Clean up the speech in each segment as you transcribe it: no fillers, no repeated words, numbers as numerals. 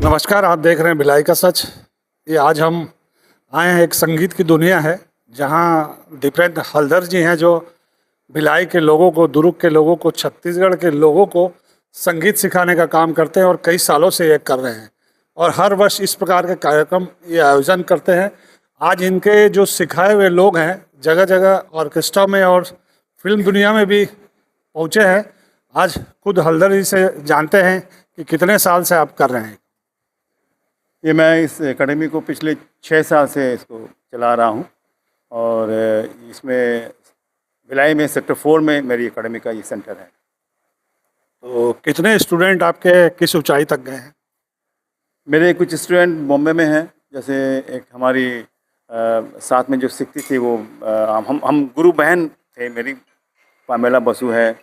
नमस्कार, आप देख रहे हैं भिलाई का सच। ये आज हम आए हैं, एक संगीत की दुनिया है जहाँ दीपेंद्र हलदर जी हैं जो भिलाई के लोगों को, दुर्ग के लोगों को, छत्तीसगढ़ के लोगों को संगीत सिखाने का काम करते हैं और कई सालों से ये कर रहे हैं और हर वर्ष इस प्रकार के कार्यक्रम ये आयोजन करते हैं। आज इनके जो सिखाए हुए लोग हैं जगह जगह ऑर्केस्ट्रा में और फिल्म दुनिया में भी पहुँचे हैं। आज खुद हलदर जी से जानते हैं कि कितने साल से आप कर रहे हैं। ये मैं इस एकेडमी को पिछले 6 साल से इसको चला रहा हूँ और इसमें भिलाई में सेक्टर 4 में मेरी एकेडमी का ये सेंटर है। तो कितने स्टूडेंट आपके किस ऊंचाई तक गए हैं? मेरे कुछ स्टूडेंट बॉम्बे में हैं, जैसे एक हमारी साथ में जो सीखती थी वो हम गुरु बहन थे मेरी, पामेला बसु है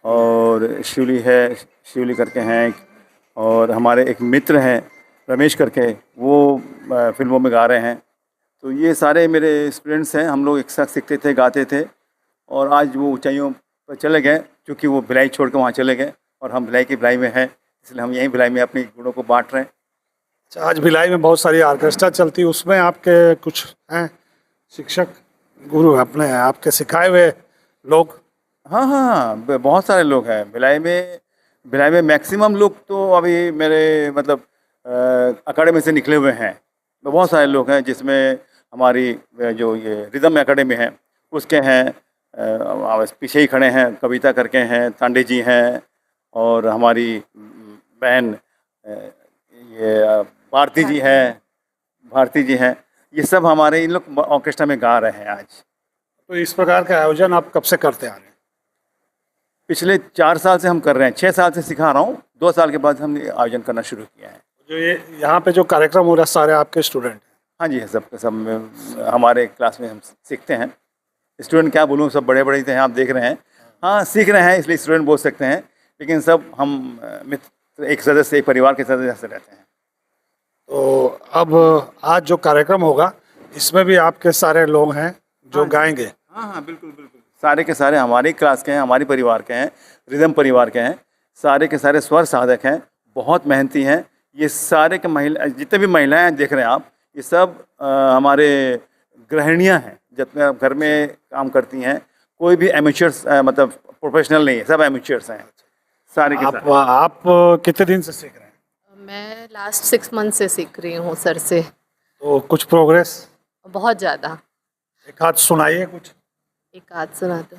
और शिवली करके हैं एक, और हमारे एक मित्र हैं रमेश करके, वो फिल्मों में गा रहे हैं। तो ये सारे मेरे स्टूडेंट्स हैं, हम लोग एक साथ सीखते थे, गाते थे और आज वो ऊंचाइयों पर चले गए क्योंकि वो भिलाई छोड़ के वहाँ चले गए और हम भिलाई में हैं, इसलिए हम यहीं भिलाई में अपने गुणों को बांट रहे हैं। अच्छा, आज भिलाई में बहुत सारी ऑर्केस्ट्रा चलती है, उसमें आपके कुछ हैं शिक्षक गुरु अपने आपके सिखाए हुए लोग? हाँ, बहुत सारे लोग हैं भिलाई में मैक्सिमम लोग तो अभी मेरे मतलब अकेडमी से निकले हुए हैं। तो बहुत सारे लोग हैं जिसमें हमारी जो ये रिदम एकेडमी है उसके हैं, पीछे ही खड़े हैं, कविता करके हैं, तांडे जी हैं और हमारी बहन ये भारती जी हैं। ये सब हमारे इन लोग ऑर्केस्ट्रा में गा रहे हैं आज। तो इस प्रकार का आयोजन आप कब से करते आ रहे हैं? पिछले 4 साल से हम कर रहे हैं, 6 साल से सिखा रहा हूँ, 2 साल के बाद हमने आयोजन करना शुरू किया है। जो ये यहाँ पे जो कार्यक्रम हो रहा है सारे आपके स्टूडेंट? हाँ जी, सब हमारे क्लास में हम सीखते हैं। स्टूडेंट क्या बोलूँ, सब बड़े हैं, आप देख रहे हैं। हाँ, सीख रहे हैं इसलिए स्टूडेंट बोल सकते हैं, लेकिन सब हम मित्र, एक सदस्य, एक परिवार के सदस्य रहते हैं। तो अब आज जो कार्यक्रम होगा इसमें भी आपके सारे लोग हैं जो गाएंगे? हाँ, बिल्कुल सारे के सारे हमारी क्लास के हैं, हमारी परिवार के हैं, रिदम परिवार के हैं, सारे के सारे स्वर साधक हैं, बहुत मेहनती हैं। ये सारे के जितने भी महिलाएं देख रहे हैं आप, ये सब हमारे गृहिणियां हैं, जितने घर में काम करती हैं। कोई भी एमेच्योर्स मतलब प्रोफेशनल नहीं है, सब एमेच्योर्स हैं सारे के सारे। आप कितने दिन से सीख रहे हैं? मैं लास्ट 6 मंथ से सीख रही हूँ सर से। तो कुछ प्रोग्रेस? बहुत ज़्यादा। एक हाथ सुनाइए कुछ। एक आध सुना दो।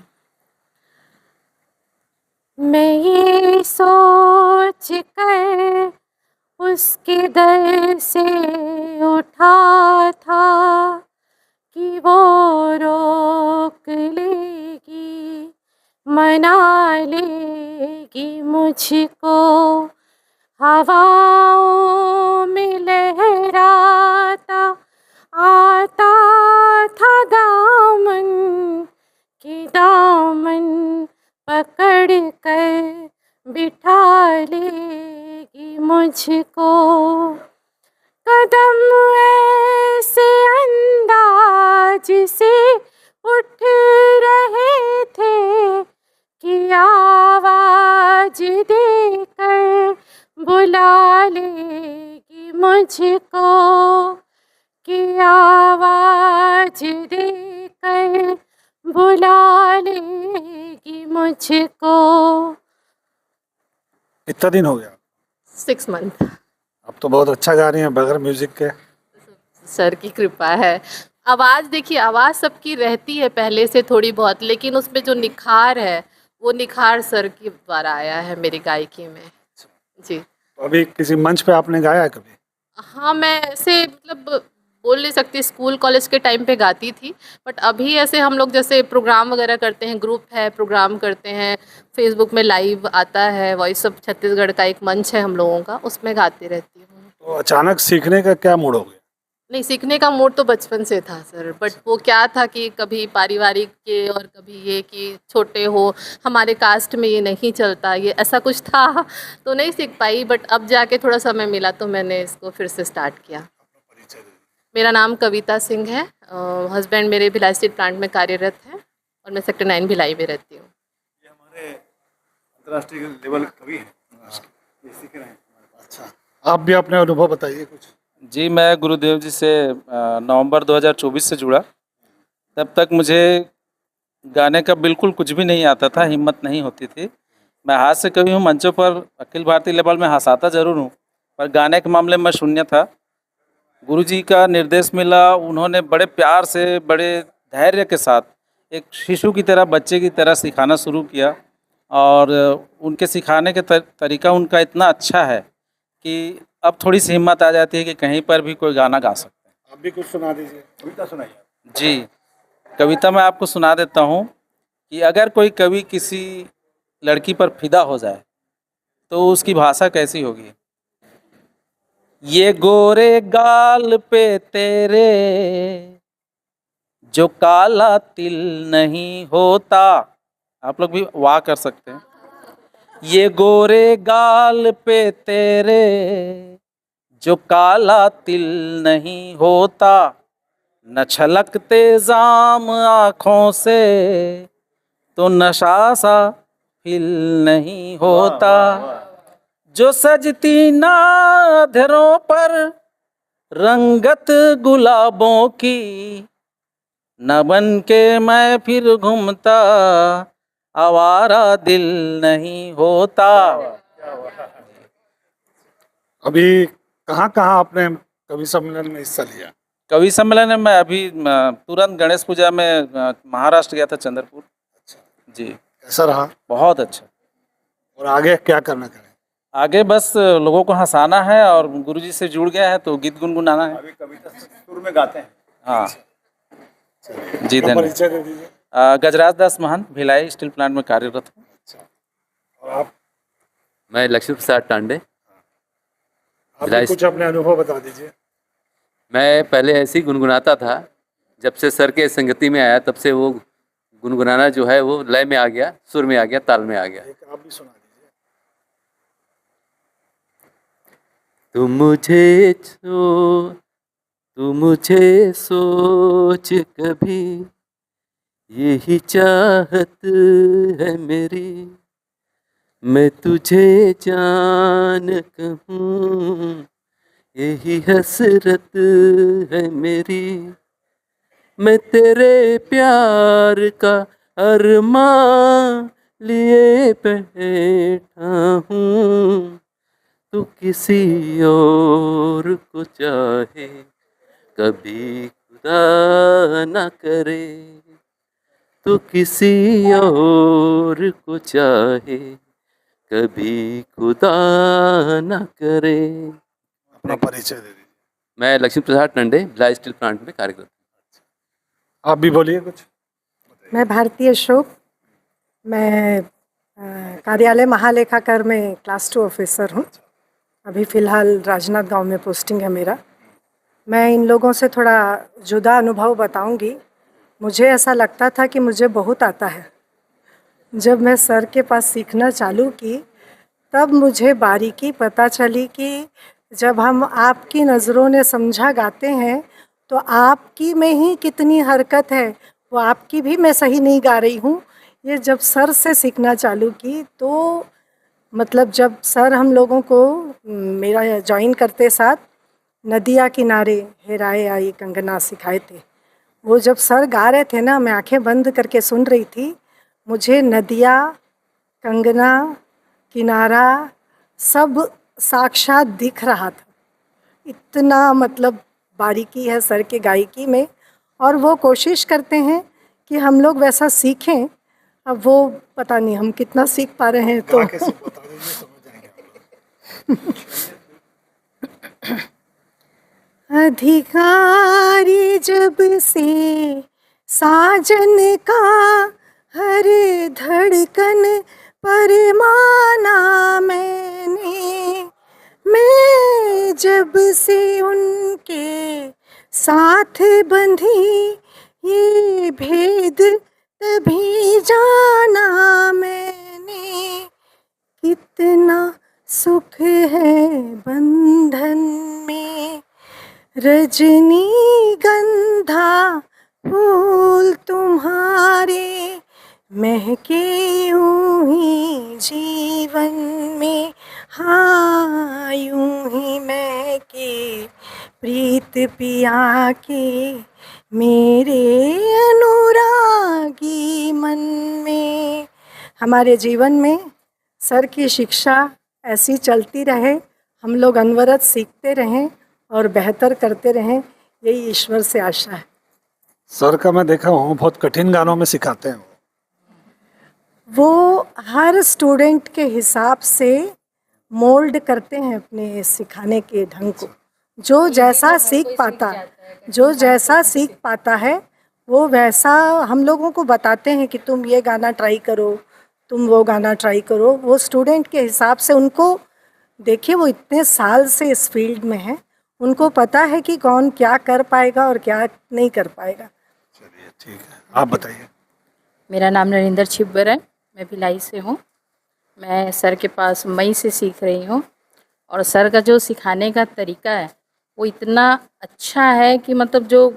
मैं ये सोच कर उसके दर से उठा था कि वो रोक लेगी, मना लेगी मुझको। हवाओं में लहराता आता था दामन कि दामन पकड़ कर बिठा लेगी मुझको। कदम ऐसे अंदाज से उठ रहे थे कि आवाज देकर बुला लेगी मुझको, कि आवाज देकर बुला लेगी मुझको। कितना दिन हो गया? 6 मंथ। अब तो बहुत अच्छा गा रही हैं बगैर म्यूजिक के। सर की कृपा है। आवाज़ देखिए, आवाज़ सबकी रहती है पहले से थोड़ी बहुत, लेकिन उसमें जो निखार है वो निखार सर के द्वारा आया है मेरी गायकी में जी। तो अभी किसी मंच पे आपने गाया है कभी? हाँ, मैं ऐसे मतलब बोल नहीं सकती, स्कूल कॉलेज के टाइम पे गाती थी, बट अभी ऐसे हम लोग जैसे प्रोग्राम वगैरह करते हैं, ग्रुप है, प्रोग्राम करते हैं, फेसबुक में लाइव आता है, वॉइस ऑफ छत्तीसगढ़ का एक मंच है हम लोगों का, उसमें गाती रहती हूँ। तो अचानक सीखने का क्या मूड हो गया? नहीं, सीखने का मूड तो बचपन से था सर, बट वो क्या था कि कभी पारिवारिक के और कभी ये कि छोटे हो, हमारे कास्ट में ये नहीं चलता, ये ऐसा कुछ था तो नहीं सीख पाई, बट अब जाके थोड़ा समय मिला तो मैंने इसको फिर से स्टार्ट किया। मेरा नाम कविता सिंह है, हस्बैंड मेरे भिलाई स्टील प्लांट में कार्यरत हैं और मैं सेक्टर 9 भिलाई में रहती हूँ। ये हमारे अंतर्राष्ट्रीय लेवल कवि हैं, ये सीख रहे हैं। अच्छा, आप भी अपने अनुभव बताइए कुछ। जी, मैं गुरुदेव जी से नवंबर 2024 से जुड़ा। तब तक मुझे गाने का बिल्कुल कुछ भी नहीं आता था, हिम्मत नहीं होती थी। मैं हाथ से कभी हूँ मंचों पर अखिल भारतीय लेवल में हँसाता ज़रूर हूँ, पर गाने के मामले में शून्य था। गुरुजी का निर्देश मिला, उन्होंने बड़े प्यार से, बड़े धैर्य के साथ एक शिशु की तरह, बच्चे की तरह सिखाना शुरू किया और उनके सिखाने के तरीका उनका इतना अच्छा है कि अब थोड़ी सी हिम्मत आ जाती है कि कहीं पर भी कोई गाना गा सकते हैं। आप भी कुछ सुना दीजिए। कविता सुनाइए। जी, कविता मैं आपको सुना देता हूँ कि अगर कोई कवि किसी लड़की पर फिदा हो जाए तो उसकी भाषा कैसी होगी। ये गोरे गाल पे तेरे जो काला तिल नहीं होता, आप लोग भी वाह कर सकते हैं। ये गोरे गाल पे तेरे जो काला तिल नहीं होता, न छलकते जाम आँखों से तो नशा सा फिल नहीं होता। जो सजती नाधरों पर रंगत गुलाबों की, न बन के मैं फिर घूमता आवारा दिल नहीं होता। अभी कहाँ कहाँ आपने कवि सम्मेलन में हिस्सा लिया? कवि सम्मेलन में अभी तुरंत गणेश पूजा में महाराष्ट्र गया था, चंद्रपुर। जी, कैसा रहा? बहुत अच्छा। और आगे क्या करना करें? आगे बस लोगों को हंसाना है और गुरुजी से जुड़ गया है तो गीत गुनगुनाना है। अभी कविता सुर में गाते हैं। हाँ जी, अपना धन्यवाद। परिचय दे दीजिए। गजराज दास महंत, भिलाई स्टील प्लांट में कार्यरत हूँ। और आप मैं लक्ष्मी प्रसाद टांडे। भी भिलाई कुछ अपने अनुभव बता दीजिए। मैं पहले ऐसे ही गुनगुनाता था, जब से सर के संगति में आया तब से वो गुनगुनाना जो है वो लय में आ गया, सुर में आ गया, ताल में आ गया। एक आप भी सुना दीजिए। तू मुझे सोच कभी, यही चाहत है मेरी, मैं तुझे जान कहूँ यही हसरत है मेरी। मैं तेरे प्यार का अरमान लिए बैठा हूँ, तू किसी और को चाहे कभी खुदा न करे, तू किसी और को चाहे कभी खुदा न करे। अपना परिचय दे दीजिए। मैं लक्ष्मी प्रसाद टंडे, भिलाई स्टील प्लांट में कार्यरत हूँ। आप भी बोलिए कुछ। मैं भारती अशोक, मैं कार्यालय महालेखाकार में क्लास 2 ऑफिसर हूँ। अभी फ़िलहाल राजनांदगांव में पोस्टिंग है मेरा। मैं इन लोगों से थोड़ा जुदा अनुभव बताऊंगी। मुझे ऐसा लगता था कि मुझे बहुत आता है। जब मैं सर के पास सीखना चालू की तब मुझे बारीकी पता चली कि जब हम आपकी नज़रों ने समझा गाते हैं तो आपकी में ही कितनी हरकत है, वो आपकी भी मैं सही नहीं गा रही हूँ। ये जब सर से सीखना चालू की तो मतलब जब सर हम लोगों को मेरा ज्वाइन करते साथ नदिया किनारे हेराए आई कंगना सिखाए थे। वो जब सर गा रहे थे ना, मैं आंखें बंद करके सुन रही थी। मुझे नदिया, कंगना, किनारा सब साक्षात दिख रहा था। इतना मतलब बारीकी है सर के गायकी में, और वो कोशिश करते हैं कि हम लोग वैसा सीखें। अब वो पता नहीं हम कितना सीख पा रहे हैं। तो कैसे बता दीजिए, समझ जाएंगे हम लोग। अधिकारी जब से साजन का हर धड़कन पर माना मैंने, मैं जब से उनके साथ बंधी ये भेद तभी जाना मैंने, कितना सुख है बंधन में रजनी गंधा फूल तुम्हारे महके यूं ही जीवन में। हाँ यूं ही मैं की प्रीत पिया की मेरे अनुरागी मन में। हमारे जीवन में सर की शिक्षा ऐसी चलती रहे, हम लोग अनवरत सीखते रहें और बेहतर करते रहें, यही ईश्वर से आशा है। सर का मैं देखा हूँ बहुत कठिन गानों में सिखाते हैं। वो हर स्टूडेंट के हिसाब से मोल्ड करते हैं अपने सिखाने के ढंग को। जो जैसा सीख पाता है वो वैसा हम लोगों को बताते हैं कि तुम ये गाना ट्राई करो, तुम वो गाना ट्राई करो। वो स्टूडेंट के हिसाब से उनको, देखिए वो इतने साल से इस फील्ड में है, उनको पता है कि कौन क्या कर पाएगा और क्या नहीं कर पाएगा। चलिए ठीक है, आप बताइए। मेरा नाम नरेंद्र छिब्बर है, मैं भिलाई से हूँ। मैं सर के पास मई से सीख रही हूँ और सर का जो सिखाने का तरीका है वो इतना अच्छा है कि मतलब जो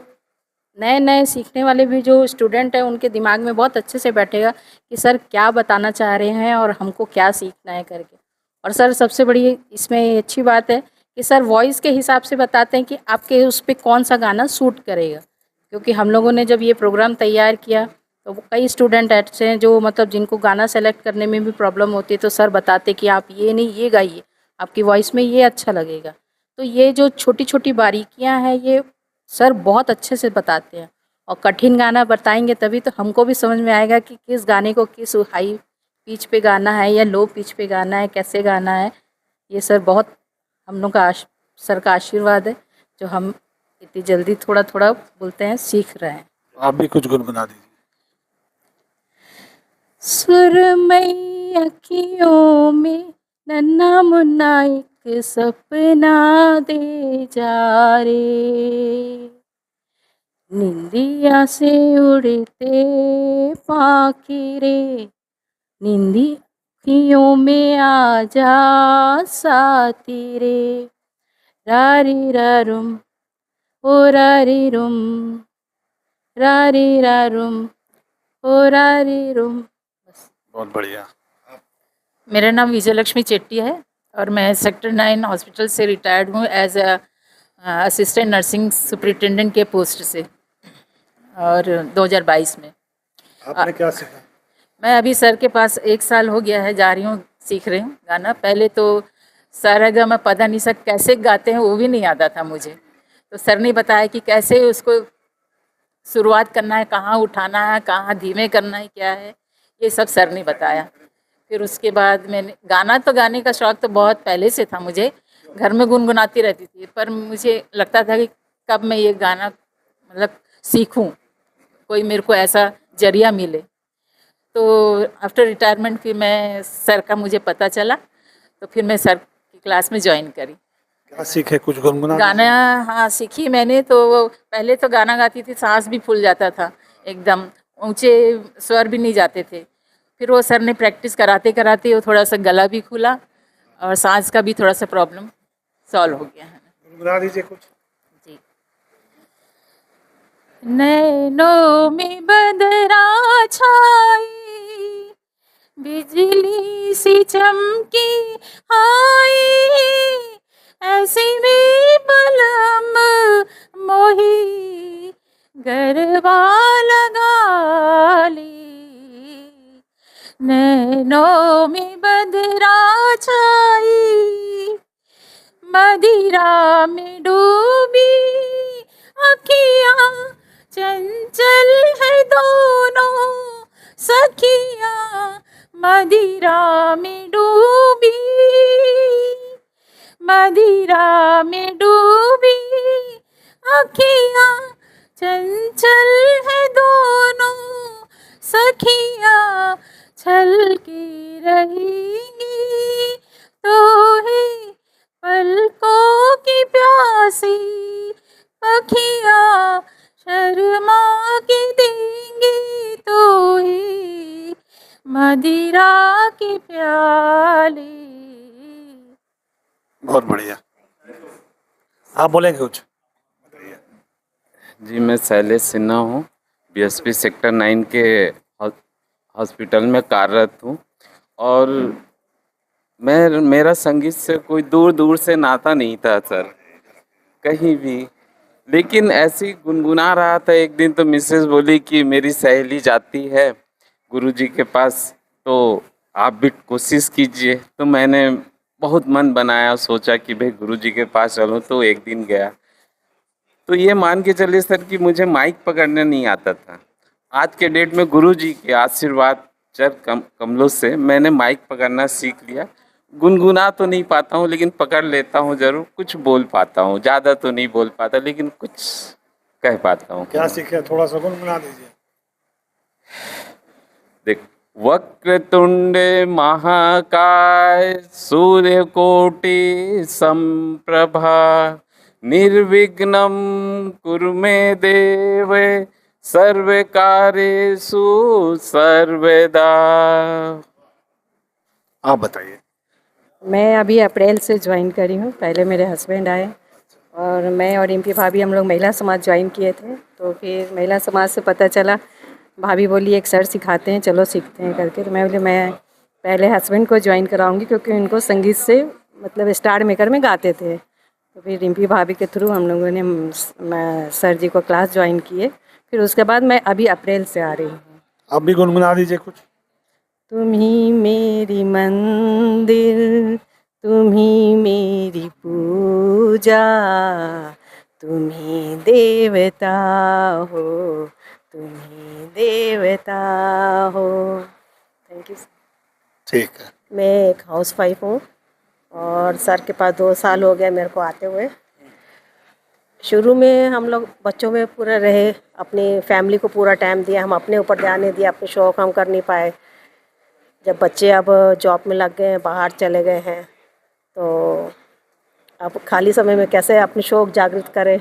नए नए सीखने वाले भी जो स्टूडेंट हैं उनके दिमाग में बहुत अच्छे से बैठेगा कि सर क्या बताना चाह रहे हैं और हमको क्या सीखना है करके। और सर सबसे बड़ी इसमें अच्छी बात है कि सर वॉइस के हिसाब से बताते हैं कि आपके उस पर कौन सा गाना सूट करेगा। क्योंकि हम लोगों ने जब ये प्रोग्राम तैयार किया तो कई स्टूडेंट ऐसे हैं जो मतलब जिनको गाना सेलेक्ट करने में भी प्रॉब्लम होती है, तो सर बताते कि आप ये नहीं ये गाइए, आपकी वॉइस में ये अच्छा लगेगा। तो ये जो छोटी छोटी बारीकियां हैं ये सर बहुत अच्छे से बताते हैं। और कठिन गाना बताएंगे तभी तो हमको भी समझ में आएगा कि किस गाने को किस हाई पिच पे गाना है या लो पिच पे गाना है, कैसे गाना है। ये सर बहुत हम लोग का सर का आशीर्वाद है जो हम इतनी जल्दी थोड़ा थोड़ा बोलते हैं सीख रहे हैं। आप भी कुछ गुनगुना दीजिए। सुरमई अखियों में नन्हा मुन्ना एक सपना दे जा रे, निंदिया से उड़ते पाखी रे, निंदी अखियों में आ जा साथी रे, रारी रारुम ओ रारी रुम, रारी रारुम ओ रारी रुम। बहुत बढ़िया। मेरा नाम विजयलक्ष्मी चेट्टी है और मैं सेक्टर 9 हॉस्पिटल से रिटायर्ड हूँ एज असिस्टेंट नर्सिंग सुपरिटेंडेंट के पोस्ट से, और 2022 में। आपने क्या सीखा? मैं अभी सर के पास 1 साल हो गया है, जा रही हूँ, सीख रही हूँ गाना। पहले तो सारेगामा पधानिसा कैसे गाते हैं वो भी नहीं आता था मुझे, तो सर ने बताया कि कैसे उसको शुरुआत करना है, कहाँ उठाना है, कहाँ धीमे करना है, क्या है, ये सब सर ने बताया। फिर उसके बाद मैंने गाने का शौक़ तो बहुत पहले से था मुझे, घर में गुनगुनाती रहती थी, पर मुझे लगता था कि कब मैं ये गाना मतलब सीखूं, कोई मेरे को ऐसा जरिया मिले। तो आफ्टर रिटायरमेंट फिर मैं सर का मुझे पता चला, तो फिर मैं सर की क्लास में ज्वाइन करी। क्या सीखे, कुछ गुनगुना गाना हाँ सीखी मैंने। तो पहले तो गाना गाती थी, सांस भी फूल जाता था, एकदम ऊंचे स्वर भी नहीं जाते थे। फिर वो सर ने प्रैक्टिस कराते कराते वो थोड़ा सा गला भी खुला और सांस का भी थोड़ा सा प्रॉब्लम सॉल्व हो गया है। गुनगुना दीजिए कुछ। जी। नैनों में बदरा छाई, बिजली सी चमकी आई, ऐसे में बलम मोही गरबा लगा ली। नैनों में बदरा छाई, मदिरा में डूबी अखियाँ, चंचल है दोनों सखियाँ, मदिरा में डूबी, मदिरा में डूबी अखियाँ, चंचल है दोनों सखियाँ, छलकी रहेंगी तो ही पलकों की प्यासी पखियाँ, शर्मा के देंगी तो ही मदिरा की प्याली। बहुत बढ़िया। आप बोलेंगे कुछ? जी, मैं शैलेश सिन्हा हूँ, बीएसपी सेक्टर 9 के हॉस्पिटल में कार्यरत हूँ और मेरा संगीत से कोई दूर दूर से नाता नहीं था सर, कहीं भी। लेकिन ऐसे ही गुनगुना रहा था, एक दिन तो मिसेस बोली कि मेरी सहेली जाती है गुरुजी के पास, तो आप भी कोशिश कीजिए। तो मैंने बहुत मन बनाया, सोचा कि भाई गुरुजी के पास चलूं, तो एक दिन गया। तो ये मान के चलिए सर कि मुझे माइक पकड़ने नहीं आता था। आज के डेट में गुरुजी के आशीर्वाद कमलों से मैंने माइक पकड़ना सीख लिया। गुनगुना तो नहीं पाता हूँ, लेकिन पकड़ लेता हूँ जरूर, कुछ बोल पाता हूँ। ज़्यादा तो नहीं बोल पाता, लेकिन कुछ कह पाता हूँ। क्या सीखे, थोड़ा सा गुनगुना दीजिए। देख, वक्रतुंड महाकाय सूर्यकोटि संप्रभा निर्विघ्नं कुरु मे देव सर्वकार्येषु सर्वदा। आप बताइए। मैं अभी अप्रैल से ज्वाइन करी हूँ। पहले मेरे हस्बैंड आए और मैं और रिम्पी भाभी हम लोग महिला समाज ज्वाइन किए थे। तो फिर महिला समाज से पता चला, भाभी बोली एक सर सिखाते हैं, चलो सीखते हैं करके। तो मैं बोली मैं पहले हस्बैंड को ज्वाइन कराऊंगी, क्योंकि उनको संगीत से मतलब स्टार मेकर में गाते थे। तो फिर रिम्पी भाभी के थ्रू हम लोगों ने सर जी को क्लास ज्वाइन किए। फिर उसके बाद मैं अभी अप्रैल से आ रही हूँ। आप भी गुनगुना दीजिए कुछ। तुम ही मेरी मंदिर, तुम ही मेरी पूजा, तुम ही देवता हो, तुम ही देवता हो। Thank you. ठीक है। मैं एक हाउसवाइफ हूँ और सर के पास 2 साल हो गया मेरे को आते हुए। शुरू में हम लोग बच्चों में पूरा रहे, अपनी फैमिली को पूरा टाइम दिया, हम अपने ऊपर ध्यान नहीं दिया, अपने शौक़ हम कर नहीं पाए। जब बच्चे अब जॉब में लग गए हैं, बाहर चले गए हैं, तो अब खाली समय में कैसे अपने शौक़ जागृत करें।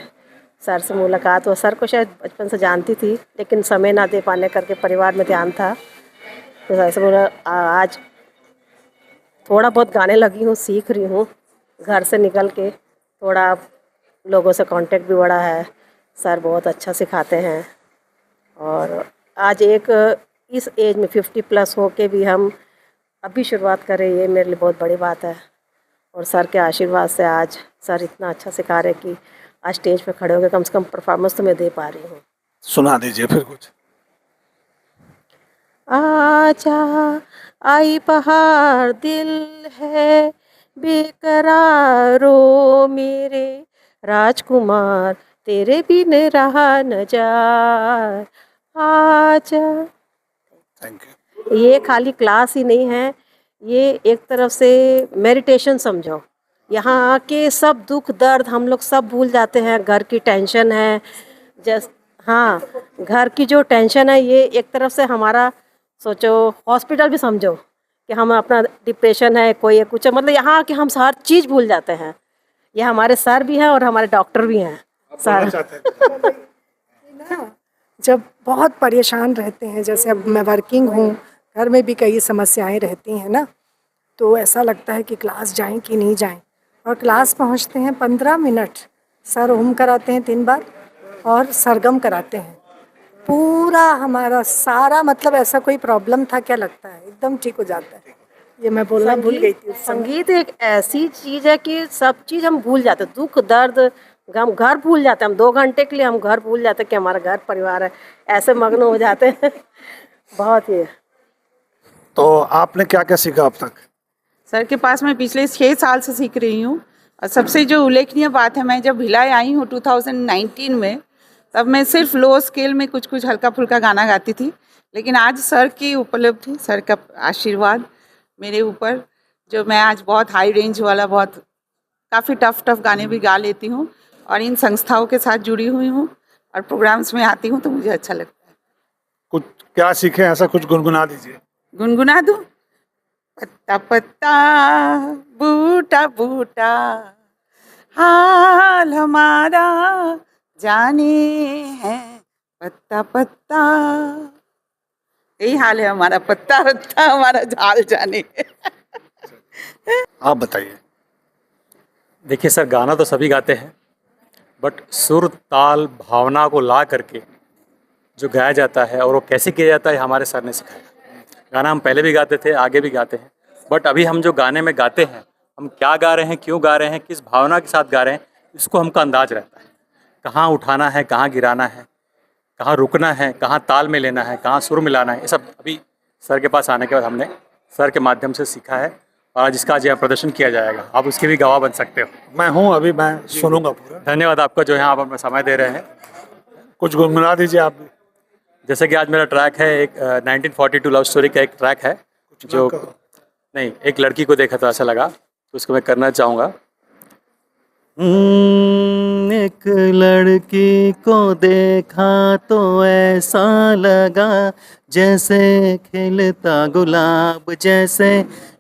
सर से मुलाकात हो, सर को शायद बचपन से जानती थी, लेकिन समय ना दे पाने करके परिवार में ध्यान था। तो सर से बोला आज थोड़ा बहुत गाने लगी हूँ, सीख रही हूँ घर से निकल के। थोड़ा लोगों से कांटेक्ट भी बढ़ा है। सर बहुत अच्छा सिखाते हैं। और आज एक इस एज में 50+ हो के भी हम अभी शुरुआत करें, ये मेरे लिए बहुत बड़ी बात है। और सर के आशीर्वाद से आज सर इतना अच्छा सिखा रहे कि आज स्टेज पे खड़े होकर कम से कम परफॉर्मेंस तो मैं दे पा रही हूँ। सुना दीजिए फिर कुछ। आजा आई बहार दिल है बेकरारो मेरे राजकुमार, तेरे बिन रहा न जाए आजा। Thank you. ये खाली क्लास ही नहीं है, ये एक तरफ से मेडिटेशन समझो। यहाँ आके सब दुख दर्द हम लोग सब भूल जाते हैं। घर की टेंशन है, हाँ, घर की जो टेंशन है, ये एक तरफ से हमारा सोचो हॉस्पिटल भी समझो कि हम अपना डिप्रेशन है, कोई है, कुछ है, मतलब यहाँ आके हम हर चीज़ भूल जाते हैं। ये हमारे सर भी हैं और हमारे डॉक्टर भी हैं। सर जब बहुत परेशान रहते हैं, जैसे अब मैं वर्किंग हूँ, घर में भी कई समस्याएं रहती हैं ना, तो ऐसा लगता है कि क्लास जाएं कि नहीं जाएं। और क्लास पहुँचते हैं 15 मिनट, सर ओम कराते हैं 3 बार और सरगम कराते हैं। पूरा हमारा सारा मतलब ऐसा कोई प्रॉब्लम था क्या लगता है एकदम ठीक हो जाता है। ये मैं बोलना भूल गई थी। संगीत एक ऐसी चीज़ है कि सब चीज़ हम भूल जाते हैं, दुख दर्द हम घर भूल जाते हैं। हम 2 घंटे के लिए हम घर भूल जाते हैं कि हमारा घर परिवार है, ऐसे मग्न हो जाते हैं। बहुत ही। तो आपने क्या क्या सीखा अब तक? सर के पास मैं पिछले 6 साल से सीख रही हूँ। और सबसे जो उल्लेखनीय बात है, मैं जब भिलाई आई हूँ 2019 में, तब मैं सिर्फ लो स्केल में कुछ कुछ हल्का फुल्का गाना गाती थी। लेकिन आज सर की उपलब्धि, सर का आशीर्वाद मेरे ऊपर, जो मैं आज बहुत हाई रेंज वाला, बहुत काफ़ी टफ गाने भी गा लेती हूँ। और इन संस्थाओं के साथ जुड़ी हुई हूँ और प्रोग्राम्स में आती हूँ, तो मुझे अच्छा लगता है। कुछ क्या सीखे, ऐसा कुछ गुनगुना दीजिए। गुनगुना दूँ? पत्ता पत्ता बूटा बूटा हाल हमारा जाने हैं, पत्ता पत्ता, यही हाल है हमारा, पत्ता पत्ता हमारा हाल जाने। आप बताइए। देखिए सर, गाना तो सभी गाते हैं, बट सुर ताल भावना को ला करके जो गाया जाता है और वो कैसे किया जाता है, हमारे सर ने सिखाया। गाना हम पहले भी गाते थे, आगे भी गाते हैं, बट अभी हम जो गाने में गाते हैं, हम क्या गा रहे हैं, क्यों गा रहे हैं, किस भावना के साथ गा रहे हैं, इसको हमको अंदाज रहता है। कहाँ उठाना है, कहाँ गिराना है, कहाँ रुकना है, कहाँ ताल में लेना है, कहाँ सुर मिलाना है, ये सब अभी सर के पास आने के बाद हमने सर के माध्यम से सीखा है। और आज इसका आज यहाँ प्रदर्शन किया जाएगा, आप उसके भी गवाह बन सकते हो। मैं हूँ, अभी मैं सुनूंगा पूरा। धन्यवाद आपका जो यहाँ आप हमें समय दे रहे हैं। कुछ गुनगुना दीजिए आप भी। जैसे कि आज मेरा ट्रैक है एक 1942 लव स्टोरी का एक ट्रैक है, जो नहीं एक लड़की को देखा तो ऐसा लगा, तो उसको मैं करना चाहूँगा। एक लड़की को देखा तो ऐसा लगा जैसे खिलता गुलाब, जैसे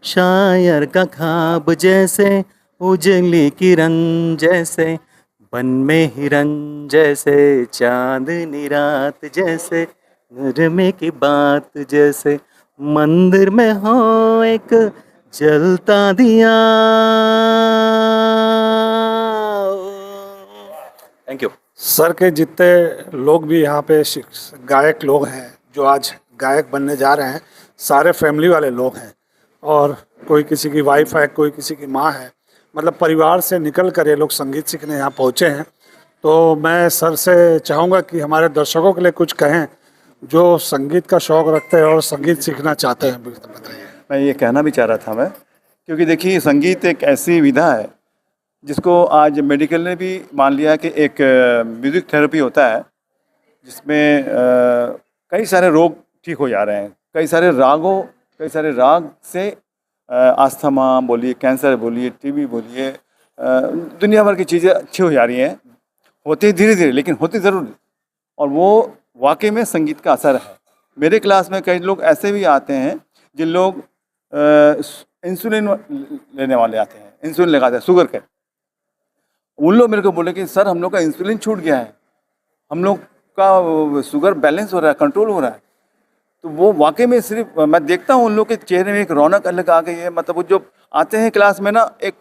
शायर का ख्वाब, जैसे उजली किरण, जैसे बन में हिरन, जैसे चांदनी रात, जैसे नरमे की बात, जैसे मंदिर में हो एक जलता दिया। Thank you. सर के जितने लोग भी यहाँ पे गायक लोग हैं जो आज गायक बनने जा रहे हैं, सारे फैमिली वाले लोग हैं, और कोई किसी की वाइफ है, कोई किसी की माँ है, मतलब परिवार से निकल कर ये लोग संगीत सीखने यहाँ पहुँचे हैं। तो मैं सर से चाहूँगा कि हमारे दर्शकों के लिए कुछ कहें जो संगीत का शौक़ रखते हैं और संगीत सीखना चाहते हैं। बताइए। मैं ये कहना भी चाह रहा था मैं, क्योंकि देखिए संगीत एक ऐसी विधा है जिसको आज मेडिकल ने भी मान लिया कि एक म्यूज़िक थेरेपी होता है, जिसमें कई सारे रोग ठीक हो जा रहे हैं। कई सारे राग से अस्थमा बोलिए, कैंसर बोलिए, टीबी बोलिए, दुनिया भर की चीज़ें अच्छी हो जा रही हैं, होती धीरे धीरे लेकिन होती ज़रूर। और वो वाकई में संगीत का असर है। मेरे क्लास में कई लोग ऐसे भी आते हैं जिन लोग इंसुलिन लेने वाले आते हैं, इंसुलिन लगाते हैं शुगर के। उन लोग मेरे को बोले कि सर हम लोग का इंसुलिन छूट गया है, हम लोग का शुगर बैलेंस हो रहा है, कंट्रोल हो रहा है। तो वो वाकई में सिर्फ मैं देखता हूँ उन लोग के चेहरे में एक रौनक अलग आ गई है। मतलब वो जो आते हैं क्लास में ना, एक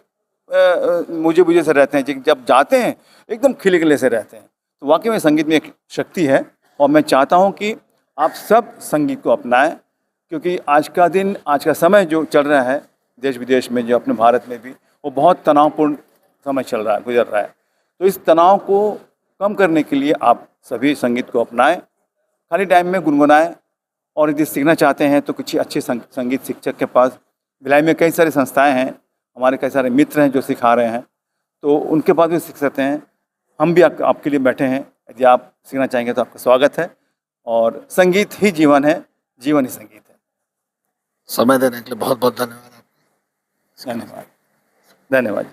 मुझे से रहते हैं, जब जाते हैं एकदम खिले खिले से रहते हैं। तो वाकई में संगीत में एक शक्ति है, और मैं चाहता हूँ कि आप सब संगीत को अपनाएं, क्योंकि आज का दिन, आज का समय जो चल रहा है देश विदेश में, जो अपने भारत में भी, वो बहुत तनावपूर्ण समय चल रहा है, गुजर रहा है। तो इस तनाव को कम करने के लिए आप सभी संगीत को अपनाएं, खाली टाइम में गुनगुनाएं। और यदि सीखना चाहते हैं तो कुछ अच्छे संगीत शिक्षक के पास, भिलाई में कई सारी संस्थाएं हैं, हमारे कई सारे मित्र हैं जो सिखा रहे हैं, तो उनके पास भी सीख सकते हैं। हम भी आपके लिए बैठे हैं, यदि आप सीखना चाहेंगे तो आपका स्वागत है। और संगीत ही जीवन है, जीवन ही संगीत है। समय देने के लिए बहुत बहुत धन्यवाद। धन्यवाद।